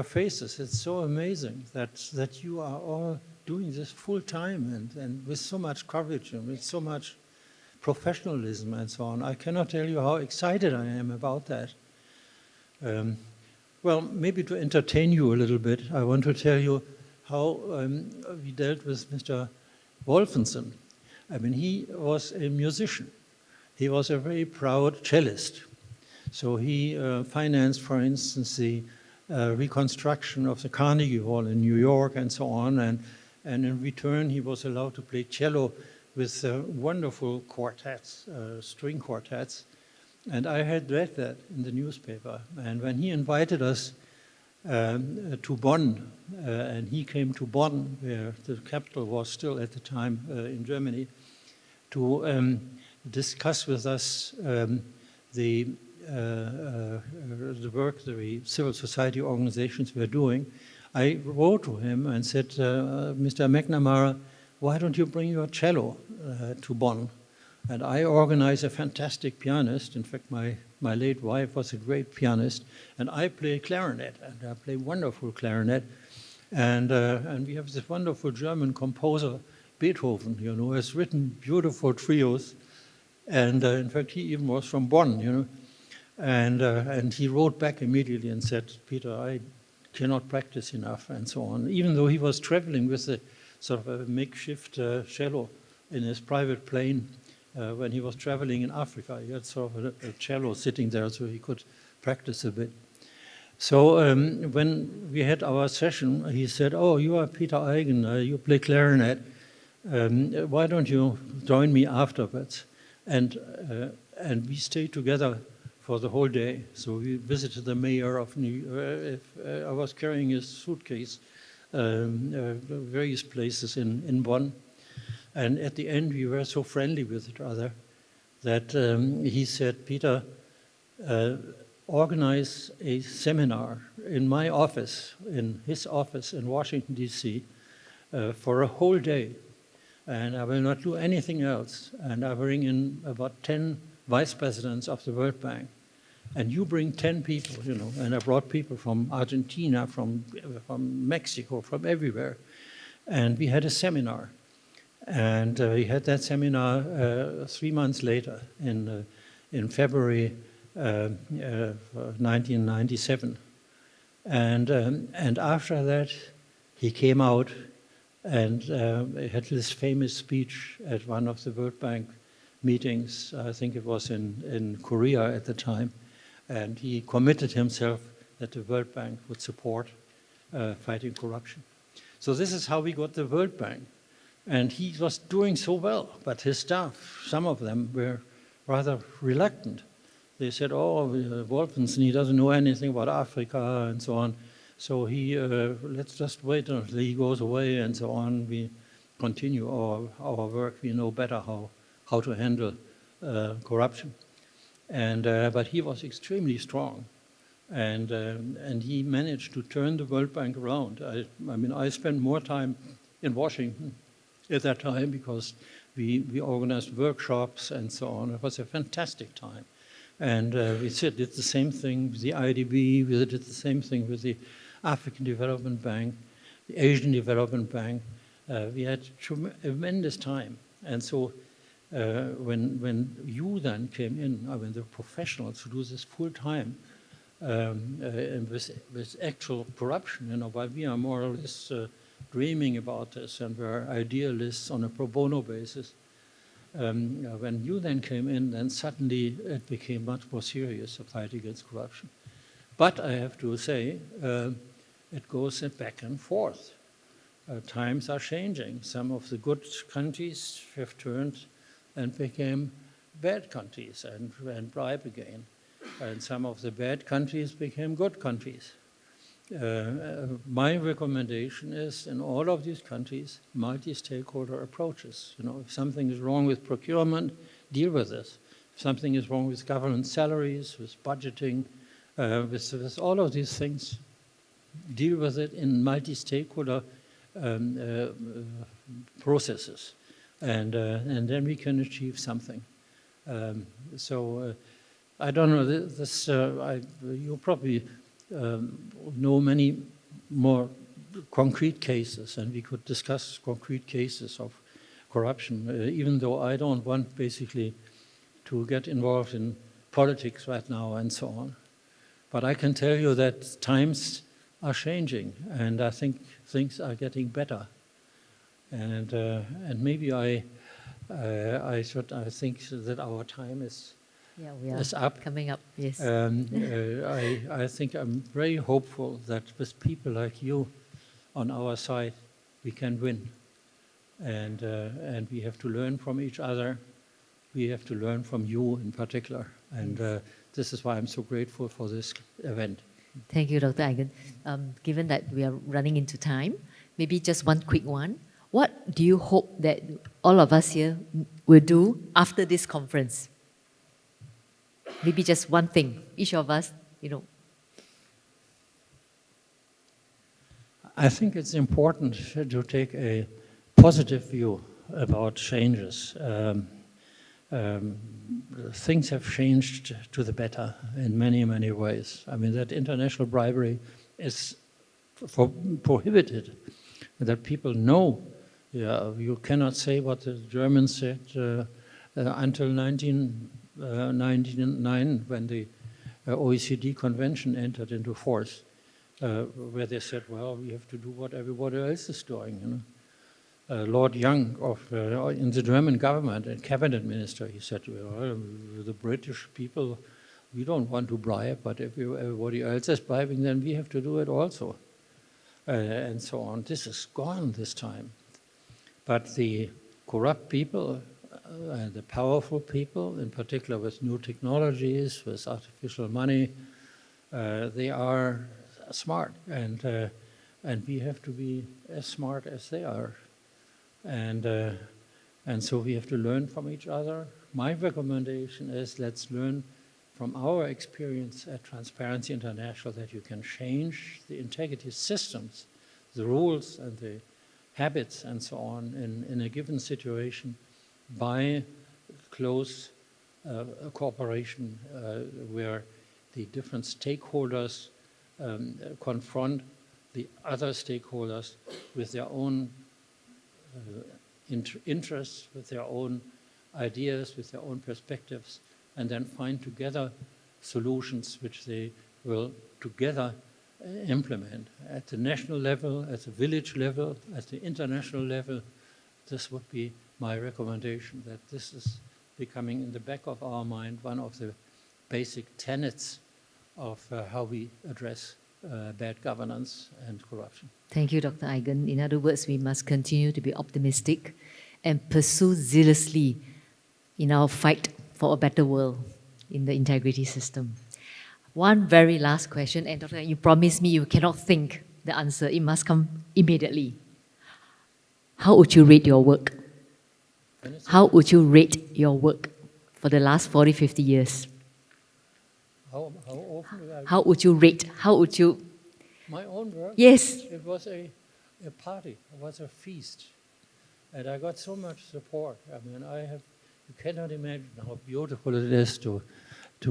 faces. It's so amazing that you are all doing this full time and with so much courage and with so much professionalism and so on. I cannot tell you how excited I am about that. Well, maybe to entertain you a little bit, I want to tell you how we dealt with Mr. Wolfenson. I mean, he was a musician. He was a very proud cellist. So he financed, for instance, the reconstruction of the Carnegie Hall in New York and so on. And in return, he was allowed to play cello with wonderful quartets, string quartets. And I had read that in the newspaper. And when he invited us to Bonn, and he came to Bonn, where the capital was still at the time in Germany, to discuss with us the work the civil society organizations were doing, I wrote to him and said, Mr. McNamara, why don't you bring your cello to Bonn? And I organize a fantastic pianist. In fact, my late wife was a great pianist, and I play clarinet, and I play wonderful clarinet. And we have this wonderful German composer, Beethoven, you know, has written beautiful trios. And in fact, he even was from Bonn, you know. And he wrote back immediately and said, Peter, I cannot practice enough, and so on. Even though he was traveling with a sort of a makeshift cello in his private plane when he was traveling in Africa. He had sort of a cello sitting there so he could practice a bit. So when we had our session, he said, oh, you are Peter Eigen, you play clarinet. Why don't you join me afterwards? And we stayed together for the whole day. So we visited the mayor of New York. I was carrying his suitcase, various places in Bonn. And at the end, we were so friendly with each other that he said, Peter, organize a seminar in my office, in his office in Washington, D.C., for a whole day. And I will not do anything else. And I bring in about 10 vice presidents of the World Bank. And you bring 10 people, you know. And I brought people from Argentina, from Mexico, from everywhere. And we had a seminar. And we had that seminar 3 months later in February 1997. And after that, he came out and had this famous speech at one of the World Bank meetings. I think it was in Korea at the time. And he committed himself that the World Bank would support fighting corruption. So this is how we got the World Bank. And he was doing so well, but his staff, some of them were rather reluctant. They said, oh, Wolfenson, he doesn't know anything about Africa and so on. So let's just wait until he goes away and so on. We continue our work. We know better how to handle corruption. But he was extremely strong. And he managed to turn the World Bank around. I mean, I spent more time in Washington at that time because we organized workshops and so on. It was a fantastic time. And we did the same thing with the IDB, we did the same thing with the African Development Bank, the Asian Development Bank. We had tremendous time. And so when you then came in, I mean, the professionals who do this full time, with actual corruption, you know, while we are more or less dreaming about this and we're idealists on a pro bono basis. When you then came in, then suddenly it became much more serious, the fight against corruption. But I have to say, it goes back and forth. Times are changing. Some of the good countries have turned and became bad countries and bribe again. And some of the bad countries became good countries. My recommendation is, in all of these countries, multi-stakeholder approaches. You know, if something is wrong with procurement, deal with this. If something is wrong with government salaries, with budgeting, with all of these things, deal with it in multi-stakeholder processes. And then we can achieve something. I don't know, you probably know many more concrete cases, and we could discuss concrete cases of corruption, even though I don't want basically to get involved in politics right now and so on. But I can tell you that times are changing, and I think things are getting better. And maybe I think that our time is up. Coming up, yes. I think I'm very hopeful that with people like you on our side, we can win. and we have to learn from each other. We have to learn from you in particular, and this is why I'm so grateful for this event. Thank you, Dr. Eigen. Given that we are running into time, maybe just one quick one. What do you hope that all of us here will do after this conference? Maybe just one thing, each of us, I think it's important to take a positive view about changes. Things have changed to the better in many, many ways. I mean, that international bribery is prohibited, that people know. You cannot say what the Germans said until 1999, when the OECD convention entered into force, where they said, well, we have to do what everybody else is doing. Lord Young in the German government, a cabinet minister, he said, well, the British people, we don't want to bribe, but if everybody else is bribing, then we have to do it also, and so on. This is gone this time. But the corrupt people, the powerful people, in particular with new technologies, with artificial money, they are smart, and we have to be as smart as they are. And so we have to learn from each other. My recommendation is, let's learn from our experience at Transparency International that you can change the integrity systems, the rules and the habits and so on in a given situation by close cooperation where the different stakeholders confront the other stakeholders with their own interests, with their own ideas, with their own perspectives, and then find together solutions which they will together implement at the national level, at the village level, at the international level. This would be my recommendation, that this is becoming in the back of our mind one of the basic tenets of how we address bad governance and corruption. Thank you, Dr. Eigen. In other words, we must continue to be optimistic and pursue zealously in our fight for a better world in the integrity system. One very last question, and Dr. Eigen, you promised me you cannot think the answer. It must come immediately. How would you rate your work? How would you rate your work for the last 40, 50 years? How often do I... How would you rate? How would you... My own work? Yes. It was a party. It was a feast. And I got so much support. I mean, you cannot imagine how beautiful it is to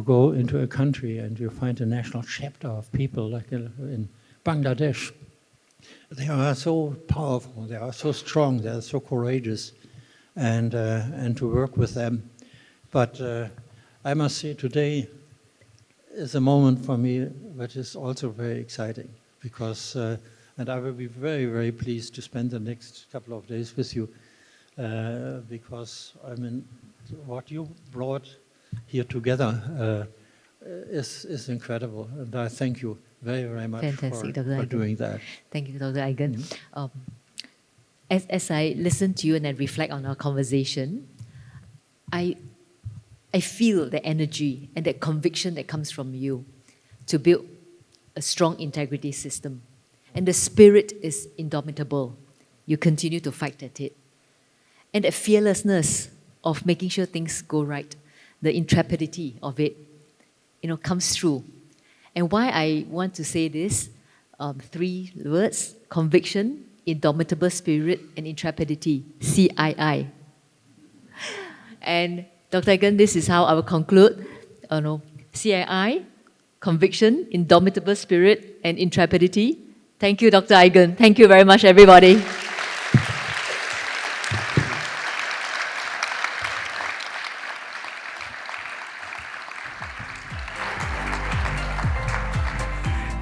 go into a country and you find a national chapter of people like in Bangladesh. They are so powerful, they are so strong, they are so courageous, and to work with them. But I must say today is a moment for me which is also very exciting, because, and I will be very, very pleased to spend the next couple of days with you, because, I mean, what you brought here together is incredible, and I thank you very, very much for doing that. Thank you, Dr. Eigen. As I listen to you and I reflect on our conversation, I feel the energy and that conviction that comes from you to build a strong integrity system. And the spirit is indomitable. You continue to fight at it. And the fearlessness of making sure things go right, the intrepidity of it, comes through. And why I want to say this, 3 words: conviction, indomitable spirit, and intrepidity, CII. And Dr. Eigen, this is how I will conclude. CII, conviction, indomitable spirit, and intrepidity. Thank you, Dr. Eigen. Thank you very much, everybody.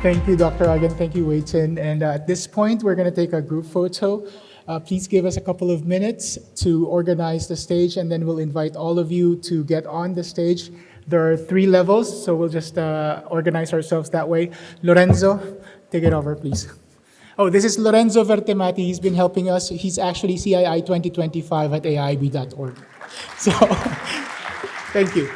Thank you, Dr. Eigen. Thank you, Wei Tin. And at this point, we're going to take a group photo. Please give us a couple of minutes to organize the stage, and then we'll invite all of you to get on the stage. There are 3 levels, so we'll just organize ourselves that way. Lorenzo, take it over, please. Oh, this is Lorenzo Vertemati. He's been helping us. He's actually CII2025 at AIB.org. So, thank you.